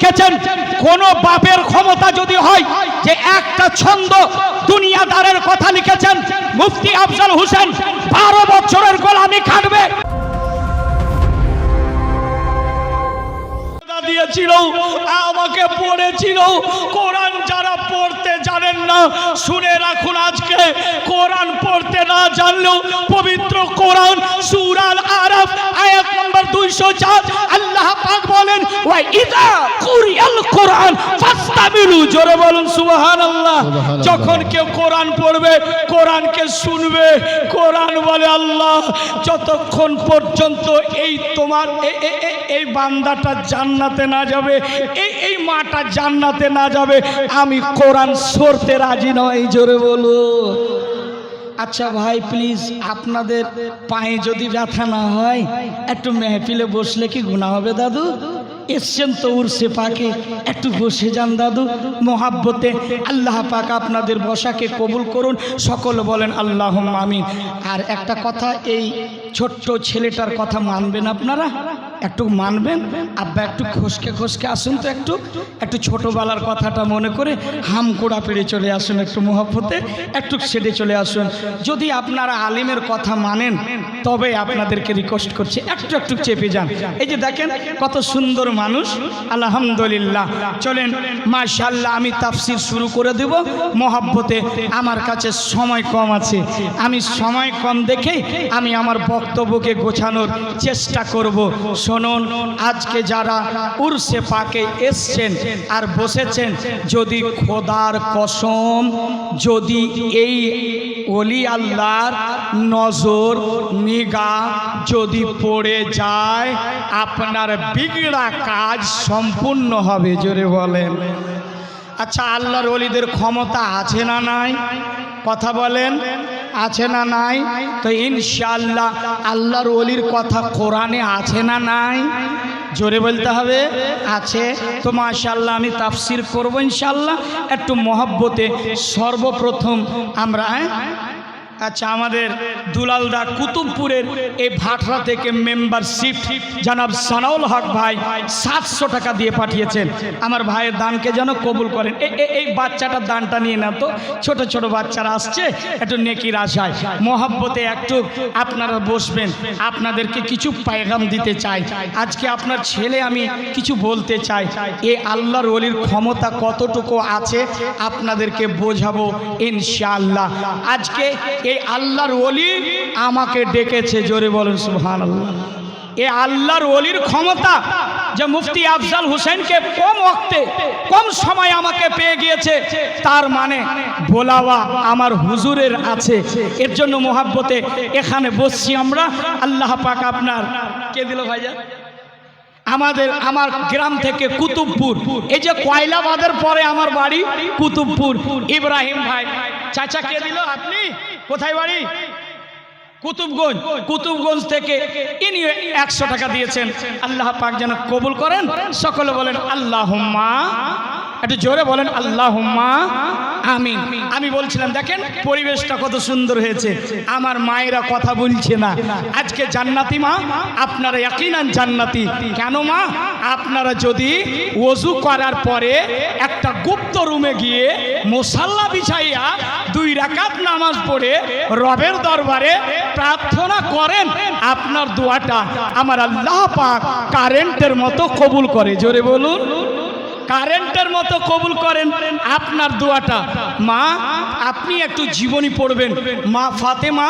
লিখেছেন, কোন বাপের ক্ষমতা যদি হয় যে একটা ছন্দ দুনিয়াদারের কথা লিখেছেন, মুফতি আফজাল হোসেন 12 বছরের গোলামি খাটবে দিয়েছিল, আমাকে পড়েছিল। কোরআন যারা পড়তে জানেন না শুনে রাখুন, আজকে কোরআন পড়তে না জানলেও পবিত্র কোরআন সূরা আল আরাফ আয়াত নম্বর 204 আল্লাহ পাক বলেন ওয়া ইযা কুরিয়াল কোরআন ফাসতামিলু, জোরে বলুন সুবহানাল্লাহ। যখন কেউ কোরআন পড়বে, কোরআনকে শুনবে, কোরআন বলে আল্লাহ যতক্ষণ পর্যন্ত এই তোমার এই বান্দাটা জান্নাতে না যাবে, এই মাটা জান্নাতে না যাবে, আমি কোরআন সরতে রাজি নই, জোরে বলো। আচ্ছা ভাই প্লিজ, আপনাদের পায়ে যদি ব্যথা না হয় একটু মেহফিলে বসলে কি গুনাহ হবে দাদু? এসছেন তো উরসে পাকে, একটু বসে যান দাদু মোহাব্বতে। আল্লাহ পাক আপনাদের বসাকে কবুল করুন, সকল বলেন আল্লাহুম্মা আমিন। আর একটা কথা, এই ছোট্ট ছেলেটার কথা মানবেন আপনারা? একটু মানবেন? আব্বা একটু খসকে খসকে আসুন তো, একটু ছোটবেলার কথাটা মনে করে হামকোড়া পেড়ে চলে আসুন, একটু মোহাব্বতে একটু সেটে চলে আসুন। যদি আপনারা আলিমের কথা মানেন তবে আপনাদেরকে রিকোয়েস্ট করছি একটু চেপে যান। এই যে দেখেন কত সুন্দর মানুষ, আলহামদুলিল্লাহ। চলেন মাশাআল্লাহ, আমি তাফসীর শুরু করে দেব মোহাব্বতে। আমার কাছে সময় কম আছে, আমি সময় কম দেখে আমি আমার বক্তব্যকে গোছানোর চেষ্টা করব। শুনুন, আজকে যারা উরসে পাকে এসছেন আর বসেছেন, যদি খোদার কসম যদি এই ওলি আল্লাহর নজর নিগাহ যদি পড়ে যায়, আপনার বিগড়া কাজ সম্পূর্ণ হবে, জোরে বলেন। আচ্ছা, আল্লাহর ওলিদের ক্ষমতা আছে না নাই? কথা বলেন, আছে না নাই? তো ইনশাআল্লাহ আল্লাহর ওলির কথা কোরআনে আছে না নাই? জোরে বলতে হবে, আছে। তো মাশাআল্লাহ আমি তাফসীর করব ইনশাআল্লাহ একটু মহব্বতে। সর্বপ্রথম আমরা আচ্ছা, আমাদের দুলালদা কুতুবপুরের এই ভাটরা থেকে মেম্বারশিপ জনাব সানাউল হক ভাই 700 টাকা দিয়ে পাঠিয়েছেন। আমার ভাইয়ের দানকে যেন কবুল করেন। এই বাচ্চাটার দানটা নিয়ে না তো, ছোট ছোট বাচ্চারা আসছে একটু নেকির আশায়, মহব্বতে একটু আপনারা বসবেন। আপনাদেরকে কিছু পায়গাম দিতে চাই। আজকে আপনার ছেলে আমি কিছু বলতে চাই, এই আল্লাহর ওলির ক্ষমতা কতটুকু আছে আপনাদেরকে বোঝাবো ইনশাআল্লাহ। আজকে এই আল্লাহর ওলি আমাকে ডেকেছে, জোরে বলেন সুবহানাল্লাহ। এই আল্লাহর ওলির ক্ষমতা যে মুফতি আফজাল হোসেনকে কম ওয়াক্তে কম সময় আমাকে পেয়ে গিয়েছে, তার মানে বলাওয়া আমার হুজুরের আছে। এর জন্য মোহাব্বতে এখানে বসছি আমরা। আল্লাহ পাক আপনার কে দিল ভাইজান? আমার গ্রাম থেকে কুতুবপুর, এই যে কয়লাবাদের পরে আমার বাড়ি কুতুবপুর। ইব্রাহিম ভাই চাচা কে দিল? আপনি কোথায় বাড়ি? কুতুবগঞ্জ। কুতুবগঞ্জ থেকে ইনি 100 টাকা দিয়েছেন। আল্লাহ পাক যেন কবুল করেন, সকলে বলেন আল্লাহুম্মা। একটু জোরে বলেন আল্লাহুম্মা আমিন। আমি বলছিলাম দেখেন পরিবেশটা কত সুন্দর হয়েছে, আমার মায়েরা কথা বলছে না। আজকে জান্নাতি মা, আপনারা ইয়াকিনান জান্নাতি। কেন মা? আপনারা যদি ওযু করার পরে একটা গুপ্ত রুমে গিয়ে মুসাল্লা বিছাইয়া 2 রাকাত নামাজ পড়ে রবের দরবারে প্রার্থনা করেন, আপনার দোয়াটা আমার আল্লাহ পাক কারেন্টের মতো কবুল করে। জোরে বলুন, কারেন্টের মতো কবুল করেন আপনার দোয়াটা। মা, আপনি একটু জীবনী পড়বেন। মা ফাতেমা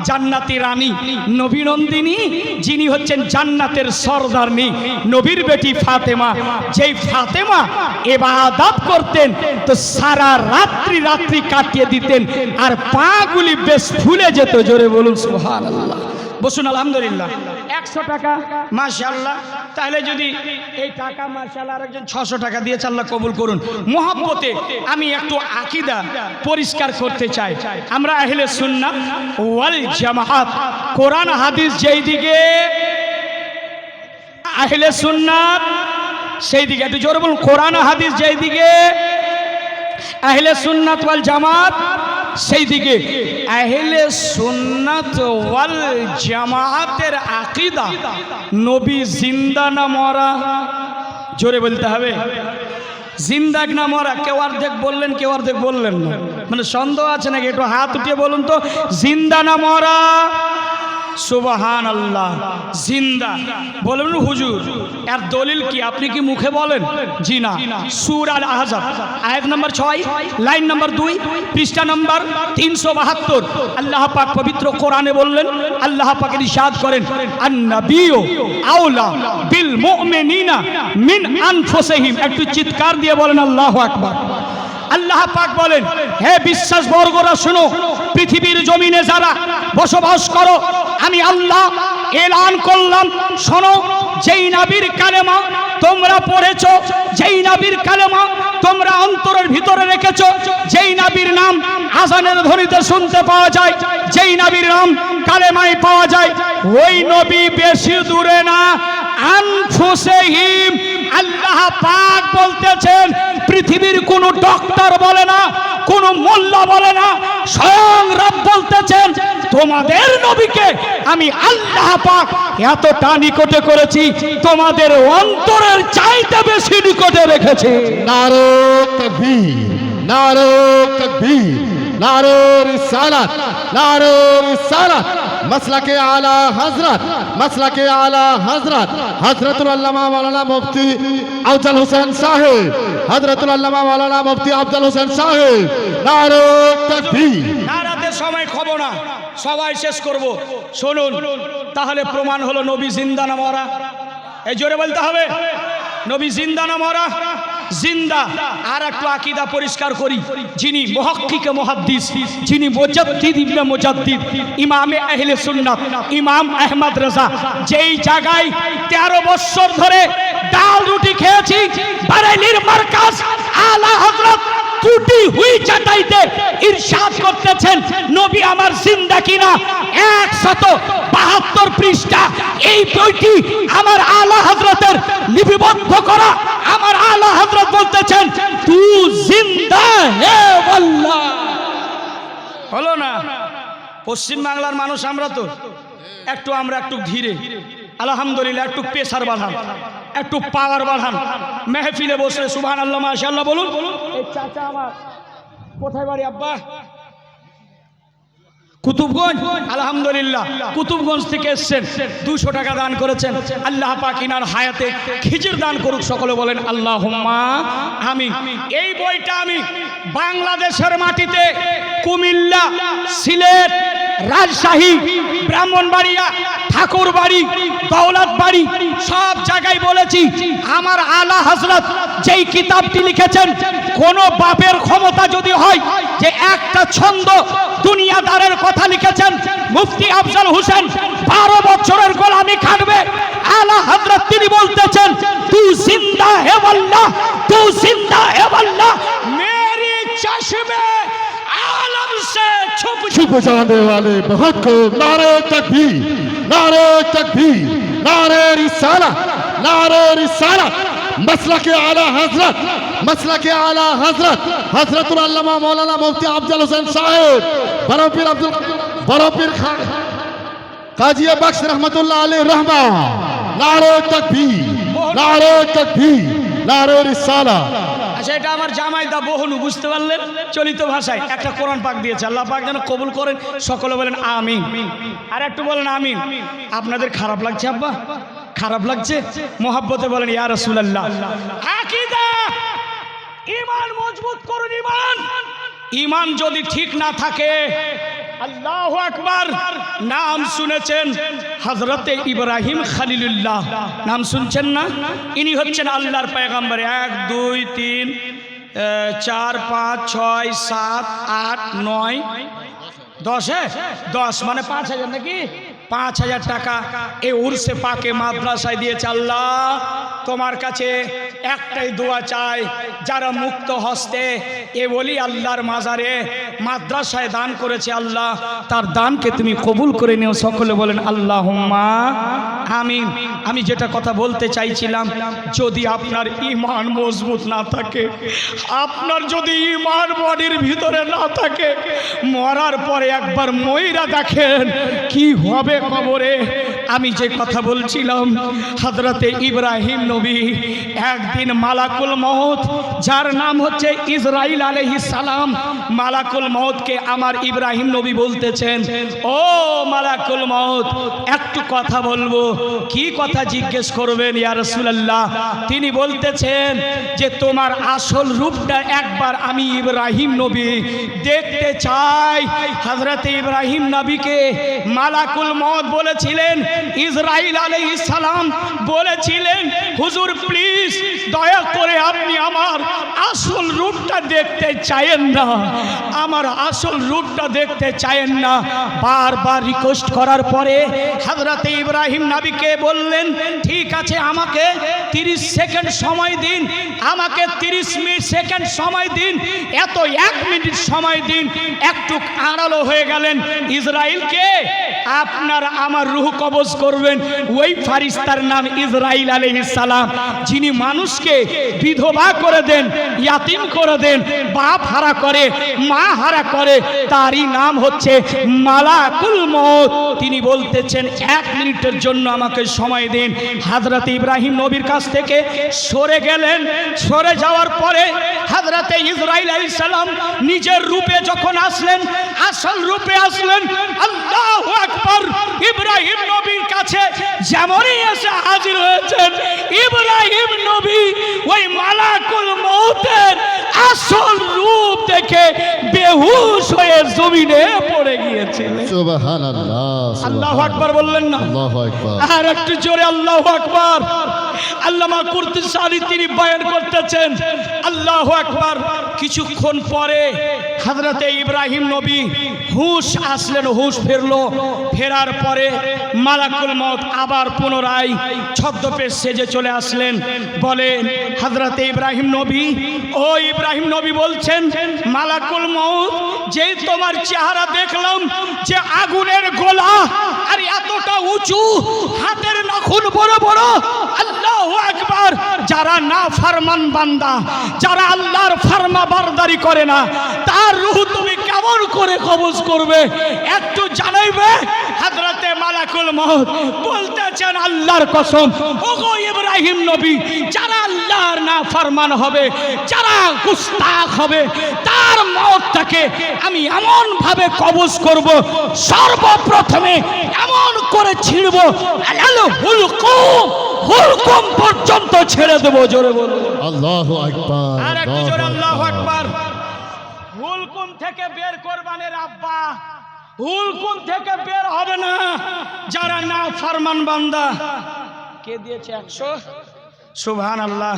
জান্নাতি রানী, নবী নন্দিনী, যিনি হচ্ছেন জান্নাতের সরদারনী, নবীর বেটি ফাতেমা। যেই ফাতেমা ইবাদত করতেন তো সারা রাত্রি কাটিয়ে দিতেন, আর পাগুলি বেশ ফুলে যেত। জোরে বলুন সুবহানাল্লাহ। বসুন আলহামদুলিল্লাহ। 100 টাকা মাশাআল্লাহ। তাহলে যদি এই টাকা মাশাআল্লাহ আরেকজন 600 টাকা দিয়েছে, আল্লাহ কবুল করুন। মুহাব্বতে আমি একটু আকীদা পরিষ্কার করতে চাই। আমরা আহলে সুন্নাত ওয়াল জামাত, কোরআন হাদিস যেই দিকে আহলে সুন্নাত সেই দিকে, একটু জোরে বলুন, কোরআন হাদিস যেই দিকে আহলে সুন্নাত ওয়াল জামাত সেই দিকে। আহলে সুন্নাত ওয়াল জামাতের আকীদা, নবী জিন্দা না মরা? জোরে বলতে হবে। জিন্দা না মরা? কেউ অর্ধেক বললেন, কেউ অর্ধেক বললেন না, মানে সন্দেহ আছে নাকি? একটু হাত উঠিয়ে বলুন তো, জিন্দা না মরা? সুবহান আল্লাহ। জিন্দা বলুন হুজুর, এর দলিল কি? আপনি কি মুখে বলেন? জি না। সূরা আল আহজাব আয়াত নম্বর 6 লাইন নম্বর 2 পৃষ্ঠা নম্বর 372 আল্লাহ পাক পবিত্র কোরআনে বললেন, আল্লাহ পাক ইরশাদ করেন, আন-নাবিয়্যু আওলা বিল মুমিনিনা মিন আনফুসিহিম। একটু চিৎকার দিয়ে বলেন আল্লাহু আকবার। আল্লাহ পাক বলেন, হে বিশ্বাস বর্গরা শোনো, পৃথিবীর জমিনে যারা বসবাস করো, আমি আল্লাহ এলান করলাম, শোনো, যেই নবীর কালেমা তোমরা পড়েছো, যেই নবীর কালেমা তোমরা অন্তরের ভিতরে রেখেছো, যেই নবীর নাম আযানের ধ্বনিতে শুনতে পাওয়া যায়, যেই নবীর নাম কালেমায় পাওয়া যায়, ওই নবী বেশি দূরে না, আনফুসিহিম। আল্লাহ পাক বলতেছেন, পৃথিবীর কোনো ডক্টর বলে না, কোনো মোল্লা বলে না, স্বয়ং রব বলতেছেন, তোমাদের নবীকে আমি আল্লাহ পাক এতটা নিকটে করেছি, তোমাদের অন্তরের চাইতে বেশি নিকটে রেখেছি। নারে তাকবীর, নারে তাকবীর, নারে রিসালাত, নারে রিসালাত। মাসলাকে আলা হযরত, মাসলাকে আলা হযরত হযরতুল আল্লামা মাওলানা মুফতি আফজল হোসেন সাহেব, হযরতুল আল্লামা মাওলানা মুফতি আফজল হোসেন সাহেব। নারে তাকবীর। নারাতে সময় খাব না, সবাই শেষ করব। শুনুন, তাহলে প্রমাণ হলো নবী জিন্দা না মরা? এই জোরে বলতে হবে, নবী জিন্দা না মরা? জিন্দা। আর একটু আকীদা পরিষ্কার করি, যিনি মুহাক্কিকে মুহাদ্দিস, যিনি মুজাদ্দিদ ইবনে মুজাদ্দিদ, ইমামে আহলে সুন্নাত, ইমাম আহমদ রাজা, যেই জায়গায় 13 বছর ধরে ডাল রুটি খেয়েছি, বারেলির মার্কাজ আলা হযরত টুটি হুই চাটাইতে ইরশাদ করতেছেন, নবী আমার জিন্দা কিনা 172 পৃষ্ঠা এই বইটি আমার আলা হযরতের লিপিবদ্ধ করা। আমার আলা হযরত বলতেছেন, তু জিন্দা হে আল্লাহ। হলো না? পশ্চিম বাংলার মানুষ আমরা তো আমরা একটু ধীরে, আলহামদুলিল্লাহ, একটু প্রেসার বাড়ান, একটু পাওয়ার বাড়ান, মেহফিলে বসে সুবহানাল্লাহ মাশাআল্লাহ বলুন। এই চাচা আমার কোথায় বাড়ি আব্বা? কুতুবগঞ্জ। আলহামদুলিল্লাহ, কুতুবগঞ্জ থেকে এসেছেন, 200 টাকা দান করেছেন। আল্লাহ পাক ইনার হায়াতে খিজির দান করুক, সকলে বলেন আল্লাহুম্মা আমিন। এই বইটা আমি বাংলাদেশের মাটিতে কুমিল্লা, সিলেট, রাজশাহী, ব্রাহ্মণবাড়িয়া, ঠাকুরবাড়ি, দৌলতবাড়ি সব জায়গায় বলেছি, আমার আলা হযরত যেই কিতাবটি লিখেছেন, কোন বাপের ক্ষমতা যদি হয় যে একটা ছন্দ দুনিয়াদারের কথা লিখেছেন, মুফতি আফজল হোসেন 12 বছরের গোলামি খাটবে, আলা হযরত তিনি বলতেছেন, তু জিন্দা হে আল্লাহ, তু জিন্দা হে আল্লাহ, মেরি চশমে आलम से छुप जाने वाले बहुत को। नारे तकबीर, नारे तकबीर, नारे रिसालत, नारे रिसालत। मसला के आला हजरत, मसला के आला हजरत हजरतुल अल्लामा मौलाना मुफ्ती अफजल हुसैन साहेब, बड़ो पीर खान काजी बख्श रहमतुल्लाह अलैहि रहमा। नारे तकबीर, नारे तकबीर, नारे रिसालत। আচ্ছা, এটা আমার জামাইদা বহুনু, বুঝতে পারলেন? চলিত ভাষায় একটা কোরআন পাক দিয়েছে, আল্লাহ পাক যেন কবুল করেন, সকলে বলেন আমিন। আর একটু বলেন আমিন। আপনাদের খারাপ লাগছে আব্বা? খারাপ লাগছে? মোহাব্বতে বলেন ইয়া রাসূলুল্লাহ। আকীদা, ঈমান মজবুত করুন। ঈমান, ঈমান যদি ঠিক না থাকে, আল্লাহু আকবার। নাম শুনেছেন হযরতে ইব্রাহিম খলিলুল্লাহ, নাম শুনছেন না? ইনি হচ্ছেন আল্লাহর পয়গম্বর। 1 2 3 4 5 6 7 8 9 10 10 মানে 5000 নাকি? 5000 টাকা এই উরসে পাকে মাদ্রাসায় দিয়েছে। আল্লাহ তোমার কাছে একটাই দোয়া চাই, যারা মুক্ত হস্তে এ বলি আল্লাহর মাজারে মাদ্রাসায় দান করেছে, আল্লাহ তার দানকে তুমি কবুল করে নিও, সকলে বলেন আল্লাহুম্মা আমিন। আমি যেটা কথা বলতে চাইছিলাম, যদি আপনার ঈমান মজবুত না থাকে, আপনার যদি ঈমান বডির ভিতরে না থাকে, মরার পরে একবার মইরা দেখেন কি হবে কবরে। আমি যে কথা বলছিলাম, হযরতে ইব্রাহিম নবী একদিন মালাকুল মউত, যার নাম হচ্ছে ইসরাইল আলাইহিস সালাম, মালাকুল মউতকে আমার ইব্রাহিম নবী বলতেছেন, ও মালাকুল মউত, একটু কথা বলবো। কি কথা জিজ্ঞেস করবেন ইয়া রাসূলুল্লাহ? তিনি বলতেছেন যে তোমার আসল রূপটা একবার আমি ইব্রাহিম নবী দেখতে চাই। হযরতে ইব্রাহিম নবীকে মালাকুল মউত বলেছিলেন, ইসরাইল আলাইহিস সালাম বলেছিলেন, হুজুর প্লিজ দয়া করে আপনি আমার আসল রূপটা দেখতে চায়েন না, আমার আসল রূপটা দেখতে চায়েন না। বারবার রিকোয়েস্ট করার পরে হযরতে ইব্রাহিম নবীকে বললেন, ঠিক আছে আমাকে 30 সেকেন্ড সময় দিন, আমাকে 30 সেকেন্ড সময় দিন, এত 1 মিনিট সময় দিন। একটু আড়ালো হয়ে গেলেন। ইসরাইলকে আপনার আমার রূহ কবজ করবেন ওই ফারিস্তার নাম ইসরাইল আলাইহিস সালাম, যিনি মানুষকে বিধবা করে দেন, ইয়াতিম করে দেন, বাপ হারা করে, মা হারা করে, তারই নাম হচ্ছে মালাকুল মউত। তিনি বলতেছেন 1 মিনিটের জন্য আমাকে সময় দিন। হযরত ইব্রাহিম নবীর কাছ থেকে সরে গেলেন। সরে যাওয়ার পরে হযরতে ইসরাইল আলাইহিস সালাম নিজের রূপে যখন আসলেন, আসল রূপে আসলেন, আল্লাহু আকবার, ইব্রাহিম নবীর কাছে যেমনই এসে হাজির হয়েছেন, ইব্রাহিম নবী ওই মালাকুল মউতের আসল রূপ দেখে বেহুশ হয়ে জমিনে পড়ে গিয়েছিলেন। সুবহানাল্লাহ, আল্লাহু আকবার বললেন না? আল্লাহু আকবার। আর একটু জোরে আল্লাহু আকবার। আল্লামা কুরতুবী তিনি বয়ান করতেছেন, আল্লাহু আকবার। কিছুক্ষণ পরে হযরতে ইব্রাহিম নবী হুঁশ আসলেন, হুঁশ ফিরলো। ফেরার পরে মালাকুল মউত আবার পুনরায় ছদ্মবেশ সেজে চলে আসলেন। বলেন হযরতে ইব্রাহিম নবী, ও ইব্রাহিম নবী বলছেন, মালাকুল মউত, যেই তোমার চেহারা দেখলাম যে আগুনের গোলা আর এতটা উঁচু, হাতের নখুন বড় বড়, আল্লাহু আকবার, যারা না ফরমান বান্দা, যারা আল্লাহর ফরমা বারদারি করে না, তার রূহ তুমি কেমন করে কবজ করবে একটু জানাইবে? হযরতে মালাকুল মউত বলতেছেন, আল্লাহর কসম, ওগো ইব্রাহিম নবী, যারা আল্লাহর না ফরমান হবে, যারা গুস্তাখ হবে, তার মউতটাকে আমি এমন ভাবে কবজ করব, সর্বপ্রথমে এমন করে ছিড়ব, আল হুলকুম, হুলকুম পর্যন্ত ছেড়ে দেব। জোরে বলো আল্লাহু আকবার। আর একটু জোরে আল্লাহু আকবার। হুলকুম থেকে বের করবানের আব্বা, হুলকুম থেকে বের হবে না যারা না ফরমান বান্দা। কে দিয়েছে 100? সুবহানাল্লাহ।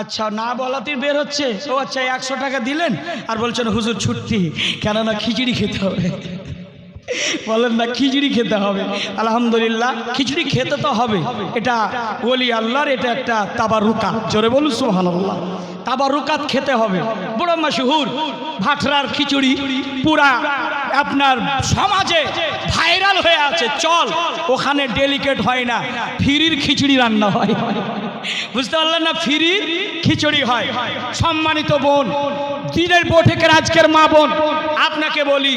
আচ্ছা, না বলাতেই বের হচ্ছে। ও আচ্ছা, 100 টাকা দিলেন আর বলছেন হুজুর ছুটি, কেননা খিচুড়ি খেতে হবে। বলেন না খিচুড়ি খেতে হবে। আলহামদুলিল্লাহ, খিচুড়ি খেতে তো হবে, এটা ওলি আল্লাহর, এটা একটা তাবারুকাত। জোরে বলুন সুবহানাল্লাহ। তাবারুকাত খেতে হবে। বড় মাশহুর ভাটরার খিচুড়ি পুরা আপনার সমাজে ভাইরাল হয়ে আছে। চল, ওখানে ডেলিকেট হয় না, ফ্রির খিচুড়ি রান্না হয়। বুঝতে পারলেন না? ফ্রি খিচুড়ি হয়। সম্মানিত বোন, দিনের বৈঠকের আজকের মা বোন, আপনাকে বলি,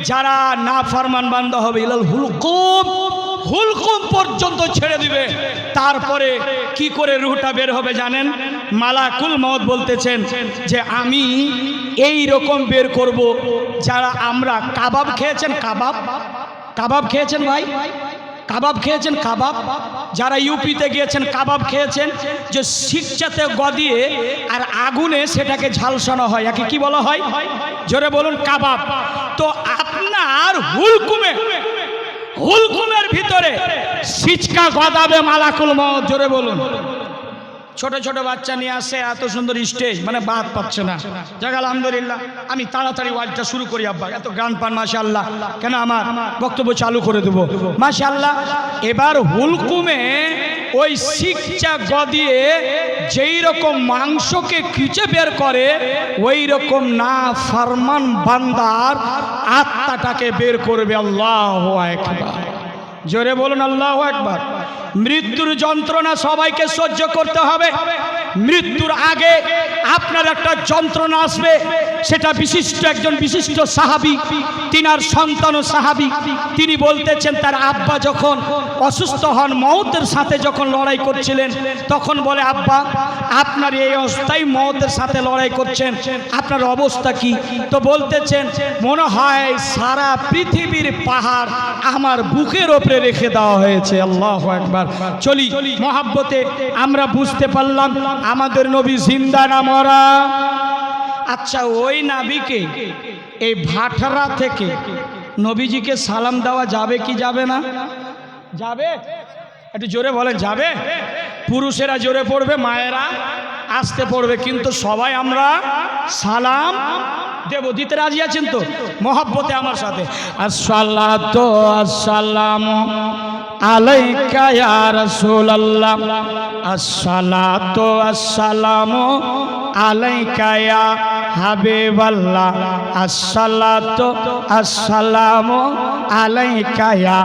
যারা না ফরমান বান্দা হবে, ইলাল হুলকুম, হুলকুম পর্যন্ত ছেড়ে দিবে। তারপরে কি করে রূহটা বের হবে জানেন? মালাকুল মউত বলতেছেন যে আমি এই রকম বের করব, যারা আমরা কাবাব খেয়েছেন, কাবাব, কাবাব খেয়েছেন ভাই, কাবাব খেয়েছেন, কাবাব, যারা ইউপিতে গিয়েছেন কাবাব খেয়েছেন, যে শিকচাতে গদিয়ে আর আগুনে সেটাকে ঝালসানো হয়, একে কি বলা হয়? জোরে বলুন, কাবাব। তো আপনার হুলকুমে, হুলকুমের ভিতরে সিচকা গদাবে মালাকুল মউত। জোরে বলুন। ছোট ছোট বাচ্চা নিয়ে আসে, এত সুন্দর স্টেজ, মানে বাদ পাচ্ছে না। যাক আলহামদুলিল্লাহ, আমি তাড়াতাড়ি ওয়াজটা শুরু করি আব্বা, এত গান পান মাশাআল্লাহ, কেন আমার বক্তব্য চালু করে দেব মাশাআল্লাহ। এবার হুলকুমে ওই শিকচা গদিয়ে যেই রকম মাংসকে খিচে বের করে, ওই রকম না ফরমান বান্দার আত্মাটাকে বের করবে। আল্লাহু আকবার। জোরে বলুন আল্লাহু আকবার। মৃত্যুর যন্ত্রণা সবাইকে সহ্য করতে হবে। মৃত্যুর আগে আপনার একটা যন্ত্রণা আসবে, সেটা একজন বিশিষ্ট সাহাবী, তিনার সন্তানও সাহাবী। তিনি বলতেছেন তার আব্বা যখন অসুস্থ হন, মওতের সাথে যখন লড়াই করছিলেন, তখন বলে, আব্বা আপনার এই অবস্থায় মওতের সাথে লড়াই করছেন, আপনার অবস্থা কি? তো বলতেছেন, মনে হয় সারা পৃথিবীর পাহাড় আমার বুকের ওপরে রেখে দেওয়া হয়েছে। আল্লাহু আকবার। চলি মহাব্বতে আমরা বুঝতে পারলাম আমাদের নবী জিন্দা না মরা। আচ্ছা, ওই নবীকে এই ভাটরা থেকে নবীজিকে সালাম দেওয়া যাবে কি যাবে না? যাবে? একটু জোরে বলেন, যাবে? পুরুষেরা জোরে পড়বে, মায়েরা আসতে পড়বে, কিন্তু সবাই আমরা সালাম দেব। দিতে রাজি আছেন তো? মহাব্বতে আমার সাথে আসসালাতু আসসালামু আলাইকা ইয়া রাসূলুল্লাহ, আসসালাতু আসসালামু আলাইকা ইয়া হাবিবাল্লাহ, আসসালাতু আসসালামু আলাইকা ইয়া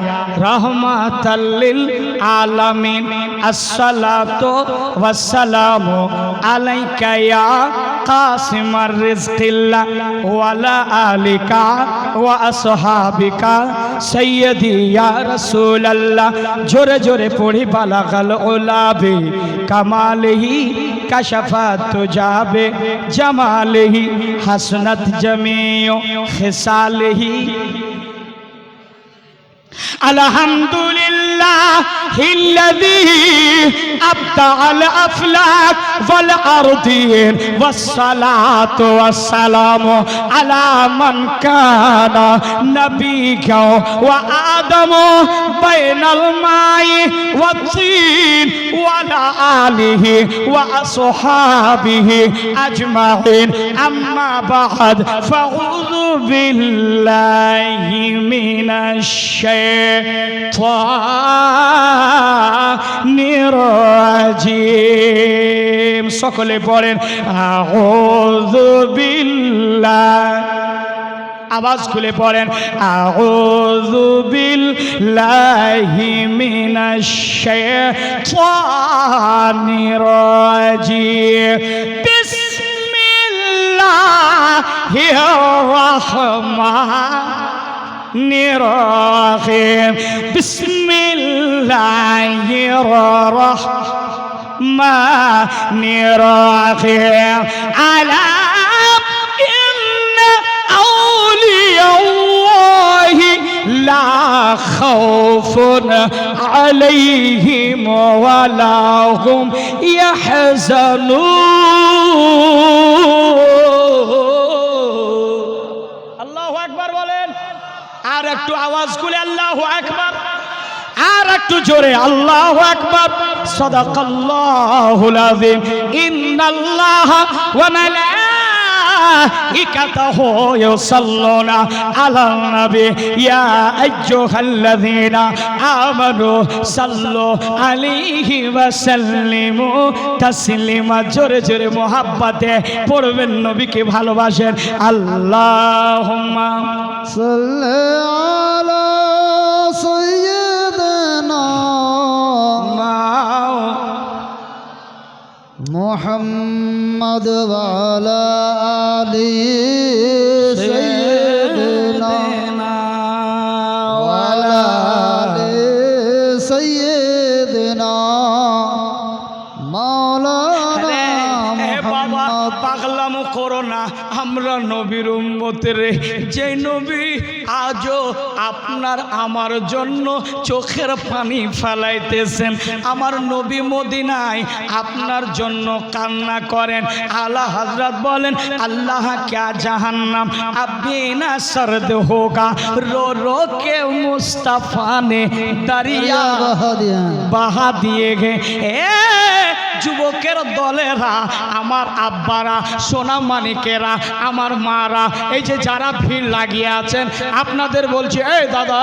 রাহমাতাল লিল আলামিন, আসসালাতু ওয়াসসালামু আলাইকা ইয়া কাসিমার রিজকিল্লাহ ওয়া আলা আলিকা ওয়া আসহাবিকা সাইয়্যিদি ইয়া রাসূলুল্লাহ। জোরে জোরে পড়ি, বালাগাল উলাবি কামালিহি কাশাফাত যাবে জামালিহি হাসনাত জামিউ খিসালিহি। আলহামদুলিল্লাহিল্লাযী আবদাআল আফলাক ওয়াল আরদিন ওয়াসসালাতু ওয়াসসালামু আলা মান কানা নাবিয়্যা ওয়া আদামু বাইনাল মাই ওয়াত তিন ওয়া আলা আলিহি ওয়া আসহাবিহি আজমাইন। আম্মা বা'দ, ফাউযু বিল্লাহি মিনাশ শাইতানির রাজিম। সকলে পড়েন আউযু বিল্লাহ, আওয়াজ খুলে পড়েন আউযু বিল্লাহি মিনাশ শাইতানির রাজিম। বিসমিল্লাহির রাহমানির রাহিম, বিসমিল্লাহির রাহমানির রাহিম। আলা لا خوف عليهم ولا هم يحزنون। আল্লাহু আকবার বলেন। আর একটু আওয়াজ খুলে আল্লাহু আকবার, আর একটু জোরে আল্লাহু আকবার। সাদাকাল্লাহুল আযীম। ইন্নাল্লাহা ওয়া মালাইকাতাহু ইউসাল্লুনা আলান নবী ইয়া আইয়ুহাল্লাযীনা আমানু সাল্লু আলাইহি ওয়া সাল্লিমু তাসলিমা। জোরে জোরে মোহাব্বতে পড়বেন, নবীকে ভালোবাসেন। আল্লাহুম্মা সাল্লি আলা সাইয়্যিদিনা মুহাম্মদ ওয়া আলা আলি সাইয়্যিদিনা ওয়া আলা আলি সাইয়্যিদিনা মাওলানা মুহাম্মদ। পাগলামো করো না, আমরা নবীর উম্মতের, যে নবী আজও আপনার আমার জন্য চোখের পানি ফেলাইতেছেন। আমার নবী মদিনায় আপনার জন্য কান্না করেন। আলা হযরত বলেন, আল্লাহ क्या जहन्नम अभी ना सर्द होगा, रो रो के मुस्तफा ने दरिया बहा दिए गए। যুবকের দলেরা, আমার আব্বারা, সোনা মানিকেরা, আমার মারা, এই যে যারা ভিড় লাগিয়ে আছেন, আপনাদের বলছি, এই দাদা,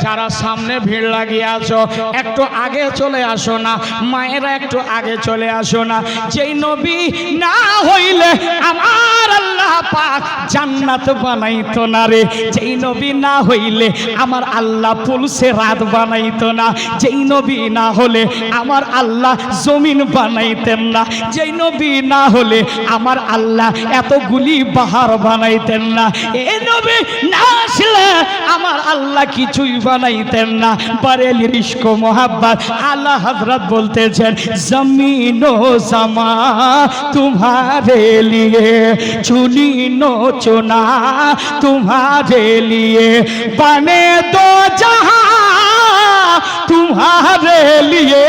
যারা সামনে ভিড় লাগিয়ে আছো একটু আগে চলে আসো না, মায়েরা একটু আগে চলে আসো না। যেই নবী না হইলে আমার আল্লাহ আল্লাহ পাক জান্নাত বানাইতো না রে, যেই নবী না হইলে আমার আল্লাহ পুলসে রাত বানাইতো না, যেই নবী না হলে আমার আল্লাহ জমিন বানাইতেন না, যেই নবী না হলে আমার আল্লাহ এতগুলি বাহার বানাইতেন না, এই নবী না আসলে আমার আল্লাহ কিছুই বানাইতেন না। বারেলির ইশক মোহাব্বত আলা হযরত বলতেছেন জমিন ও সামা तुम्हारे लिए चुनी नो चुना तुम्हारे लिए बने दो जहां तुम्हारे लिए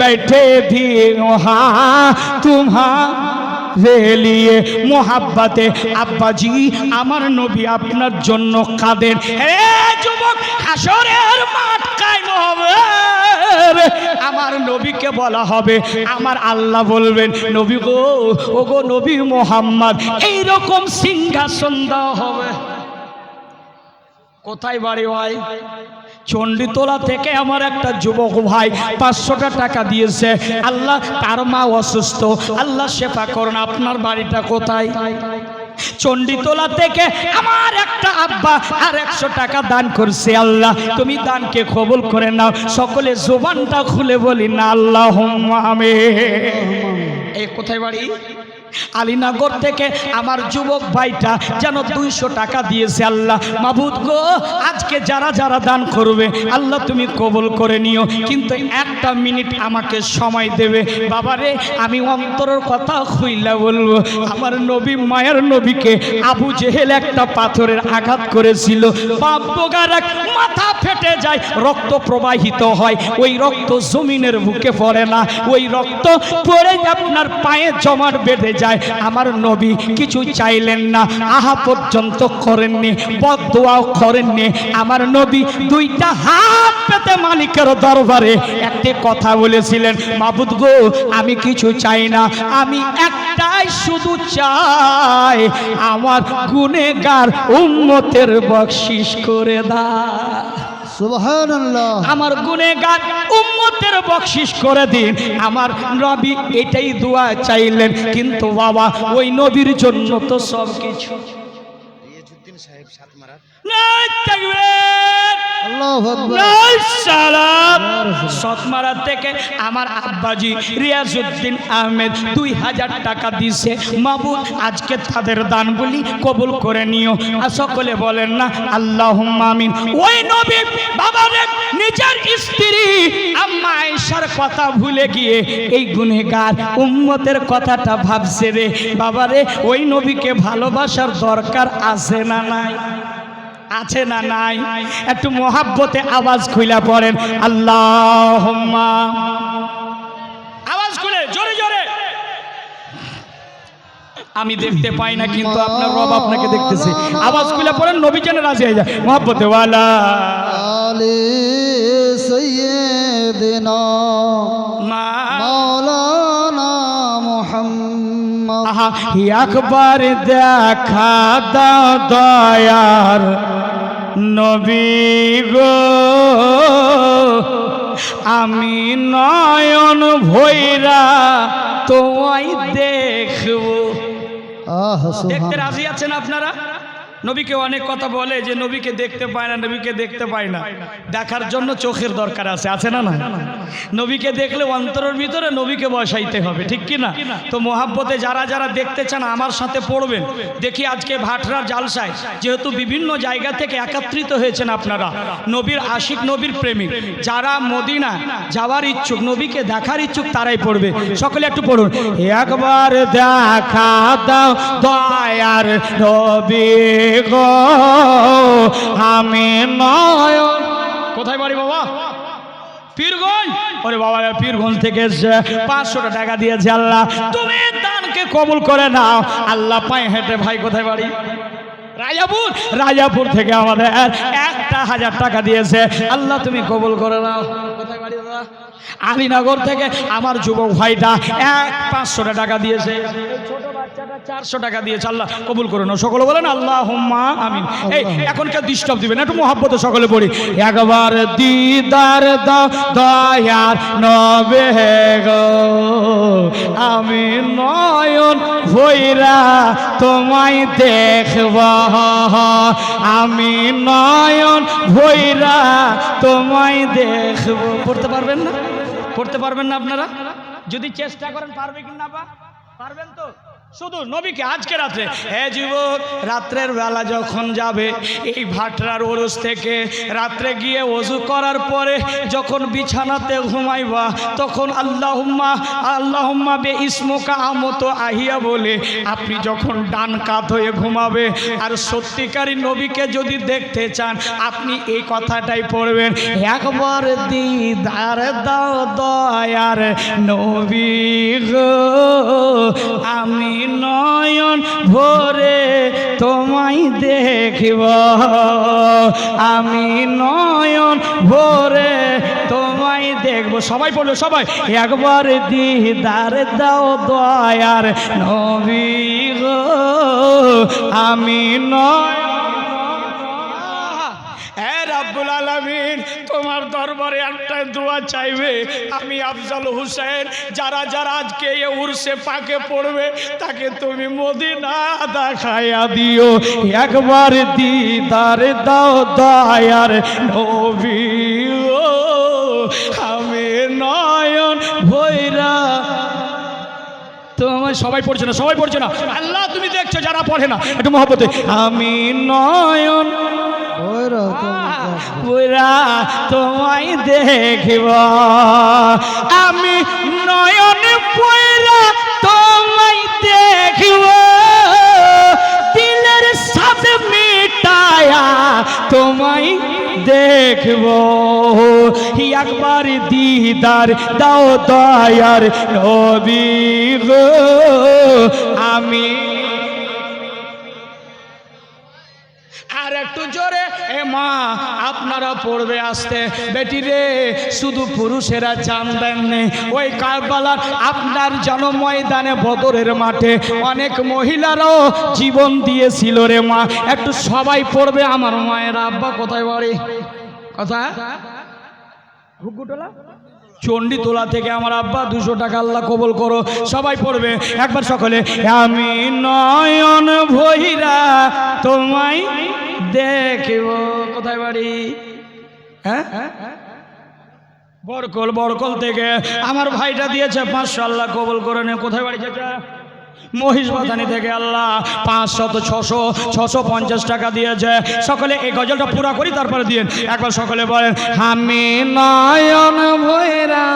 बैठे भी वहां तुम्हारे लिए मोहब्बते अब्बा जी আমার নবী আপনার জন্য কাঁদেন। হে যুবক, হাসরের মাঠ কায়েম হবে, আমার নবীকে বলা হবে, আমার আল্লাহ বলবেন নবী গো, ও গো নবী মোহাম্মদ, এইরকম সিংহাসন দেওয়া হবে। কোথায় বাড়ি ভাই? চণ্ডীতলা থেকে আমার একটা যুবক ভাই 500 টাকা দিয়েছে। আল্লাহ, তার মা অসুস্থ, আল্লাহ শেফা করুন। আপনার বাড়িটা কোথায়? চণ্ডীতলা থেকে আমার একটা আব্বা আর 100 টাকা দান করছে। আল্লাহ তুমি দানকে কবুল করে নাও। সকলে জবানটা খুলে বলি না আল্লাহুম্মা আমিন। এই কোথায় বাড়ি? আলীনগর থেকে আমার যুবক ভাইটা যেন 200 টাকা দিয়েছে। আল্লাহ মাবুদ গো, আজকে যারা যারা দান করবে আল্লাহ তুমি কবুল করে নিও, কিন্তু একটা মিনিট আমাকে সময় দেবে। বাবারে, আমি অন্তরের কথা খুইলা বলবো, আমার নবী, মায়ের নবীকে আবু জেহেল একটা পাথরের আঘাত করেছিল, বাপ বোগারাক মাথা ফেটে যায়, রক্ত প্রবাহিত হয়, ওই রক্ত জমিনের বুকে পড়ে না, ওই রক্ত পড়ে আপনার পায়ে জমাট বেঁধে যায়। আমার নবী কিছু চাইলেন না, আহা পর্যন্ত করেননি, বদদোয়াও করেননি। আমার নবী 2টা হাত পেতে মালিকের দরবারে একটি কথা বলেছিলেন, মাবুদ গো, আমি কিছু চাই না, আমি একটাই শুধু চাই, আমার গুনেহগার উম্মতের বকশিশ করে দাও। সুবহানাল্লাহ। আমার গুনেহগার উম্মতের বকশিশ করে দিন। আমার নবী এটাই দোয়া চাইলেন, কিন্তু বাবা ওই নবীর জন্য তো সব কিছু। রিয়াজউদ্দিন সাহেব সাতমারা, নাই তাকবীর, আল্লাহু আকবার, নাই সালাম। সাতমারা থেকে আমার আব্বাজি রিয়াজউদ্দিন আহমেদ 2000 টাকা দিয়েছে। মাবুদ আজকে তাদের দানগুলি কবুল করে নিও। আর সকলে বলেন না আল্লাহুম্মা আমিন। ওই নবী বাবারে নিজের স্ত্রী আম্মা আয়েশার কথা ভুলে গিয়ে এই গুনেহগার উম্মতের কথাটা ভাবছে রে। বাবারে, ওই নবীকে ভালোবাসার দরকার আছে না নাই? আছে না নাই? একটু মোহাব্বতে আওয়াজ খুলে পড়েন আল্লাহুম্মা। আওয়াজ খুলে জোরে জোরে। আমি দেখতে পাই না, কিন্তু আপনার রব আপনাকে দেখতেছে। আওয়াজ খুলে পড়েন, নবী যেন রাজি হয়ে যায়। মোহাব্বতে ওয়ালা আলে সাইয়্যিদিনা মাওলানা মুহাম্মদ। আহা, একবার দেখা দাও দয়ার নবী গো, আমি নয়ন ভৈরা তোমায় দেখবো। দেখতে রাজি আছেন আপনারা? নবীকে অনেক কথা বলে যে নবীকে দেখতে পায় না, নবীকে দেখতে পায় না। দেখার জন্য চোখের দরকার আছে, আছে না? না, নবীকে দেখলে অন্তরের ভিতরে নবীকে বসাইতে হবে, ঠিক কি না? তো মোহাব্বতে যারা যারা দেখতে চান আমার সাথে পড়বেন। দেখি আজকে ভাটরার জালসায় যেহেতু বিভিন্ন জায়গা থেকে একত্রিত হয়েছেন আপনারা, নবীর আশিক, নবীর প্রেমিক, যারা মদিনা যাওয়ার ইচ্ছুক, নবীকে দেখার ইচ্ছুক, তারাই পড়বে। সকলে একটু পড়ুন, একবার দেখা দাও দয়ার নবী গো, আমি নয়ন। কোথায় বাড়ি বাবা? পীরগঞ্জ। ওরে বাবা, পীরগঞ্জ থেকে 500 টাকা দিয়েছে। আল্লাহ তুমি দানকে কবুল করে নাও। আল্লাহ পায়ে হেঁটে ভাই কোথায় বাড়ি? রাজাপুর। রাজাপুর থেকে আমাদের 1000 টাকা দিয়েছে। আল্লাহ তুমি কবুল করে নাও। কোথায় বাড়ি দাদা? আলীনগর থেকে আমার যুবক ভাইটা 500 টাকা দিয়েছে, ছোট বাচ্চাটা 400 টাকা দিয়েছে। আল্লাহ কবুল করুন। সকলে বলেন আল্লাহুম্মা আমিন। এই এখন কেউ ডিস্টার্ব দিবেন, একটু মহব্বতে সকলে পড়ি। একবার দিদার দাও দয়ার নবে গো, আমি নয়ন ভৈরা তোমায় দেখব, আমি নয়ন ভৈরা তোমায় দেখব। পড়তে পারবেন না? পড়তে পারবেন না আপনারা? যদি চেষ্টা করেন পারবে কি না? পারবেন তো? শুধু নবীকে আজকে রাত্রে, হে যুবক, রাত্রের বেলা যখন যাবে এই ভাটরার ওরস থেকে রাত্রে গিয়ে ওযু করার পরে যখন বিছানাতে ঘুমাইবা তখন আল্লাহুম্মা আল্লাহুম্মা বে ইসমুকা আমতো আহিয়া বলে আপনি যখন ডান কাত হয়ে ঘুমাবে। আর সত্যিকারী নবীকে যদি দেখতে চান আপনি এই কথাটাই পড়বেন, একবার দিদার দাও দয়ার নবী গো, আমি নয়ন ভরে তোমায় দেখিব, আমি নয়ন ভরে তোমায় দেখব। সবাই পড়লো, সবাই একবার দিদার দাও দয়ার নবী গো, আমি নয়ন। রব্বুল আলামিন তোমার দরবারে একটা দোয়া চাইবে, আমি আফজাল হোসেন যারা যারা আজকে এই উরসে পাকে পড়বে তাকে তুমি মদিনা দেখায়া দিও, একবার দিদার দাও দয়ার নবী ও, আমি নয়ন ভৈরা তোমায়। সবাই পড়ছে না, সবাই পড়ছে না। আল্লাহ তুমি দেখছো যারা পড়ে না, একটু মহব্বতে, আমি নয়ন ভৈরা তোমায় দেখিব, আমি নয়ন ভৈরা তোমায় দেখিব, দিলের সাথে মিটায়া তোমায় দেখব, একবার দিদার দাও দয়ার নবী গো, আমি। আর একটু জোরে, এ মা আপনারা পড়বে আসতে, বেটি রে শুধু পুরুষেরা জান দেননি, ওই কারবালার আপনার জন্ম ময়দানে বদরের মাঠে অনেক মহিলারাও জীবন দিয়েছিল রে মা। একটু সবাই পড়বে আমার মায়ের। আব্বা কোথায় বাড়ি? কোথায়? ঘুঘুটোলা চণ্ডীতলা থেকে আমার আব্বা 200 টাকা আল্লাহ কবুল করো। সবাই পড়বে একবার সকলে, আমি নয়ন ভৈরা তোমায় দেখিব। কোথায় বাড়ি? হ্যাঁ, বরকল। বরকল থেকে আমার ভাইটা দিয়েছে 500, আল্লাহ কবুল করে নে। কোথায় বাড়ি চাচা? মহিষবাজানি থেকে আল্লাহ 500 650 টাকা দিয়েছে। সকলে এই গজলটা পুরা করি তারপরে দিন। একবার সকলে বলেন, আমি নয়ন ভৈরা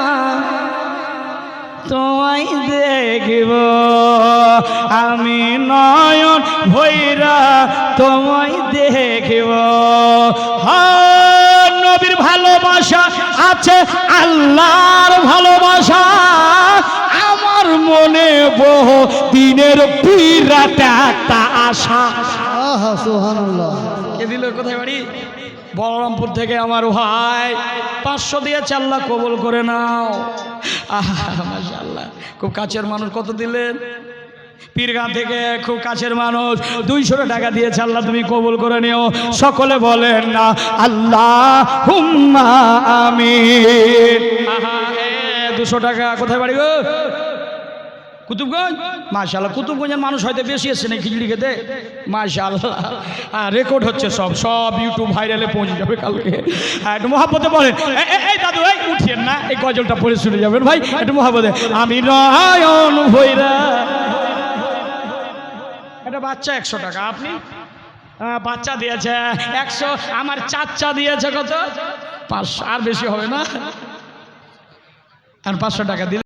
তোমায় দেখিব, আমি নয়ন ভৈরা তোমায় দেখিব। হ্যাঁ, নবীর ভালোবাসা আছে, আল্লাহর ভালোবাসা আমার মনে বহু দিনের বিরাট একটা আশা। সুবহানাল্লাহ। কে দিল? কোথায় বাড়ি? বলরামপুর থেকে আমার ভাই 500 দিয়েছে, আল্লাহ কবুল করে নাও। মাশাআল্লাহ, খুব কাছের মানুষ। কত দিলেন? পীরগাঁ থেকে খুব কাছের মানুষ 200 টাকা দিয়েছে, আল্লাহ তুমি কবুল করে নিও। সকলে বলেন না আল্লাহুম্মা আমিন। 200 টাকা। কোথায় বাড়ি গো? কুতুবগঞ্জ। মাশাআল্লাহ, কুতুবগঞ্জের মানুষ হয়তো বেশি এসছে না খিচড়ি খেতে। মাশাআল্লাহ, রেকর্ড হচ্ছে, সব ইউটিউব ভাইরালে পৌঁছে যাবে কালকে। একটু মহাব্বতে বলেন, এই দাদু এই উঠিয়েন না, এই গজলটা পড়ে শুনে যাবেন ভাই, একটু মহাব্বতে। আমি নয়ন ভৈরা। এটা বাচ্চা 100 টাকা। আপনি? বাচ্চা দিয়েছে 100, আমার চাচা দিয়েছে কত? 500। আর বেশি হবে না? আর 500 টাকা দিলে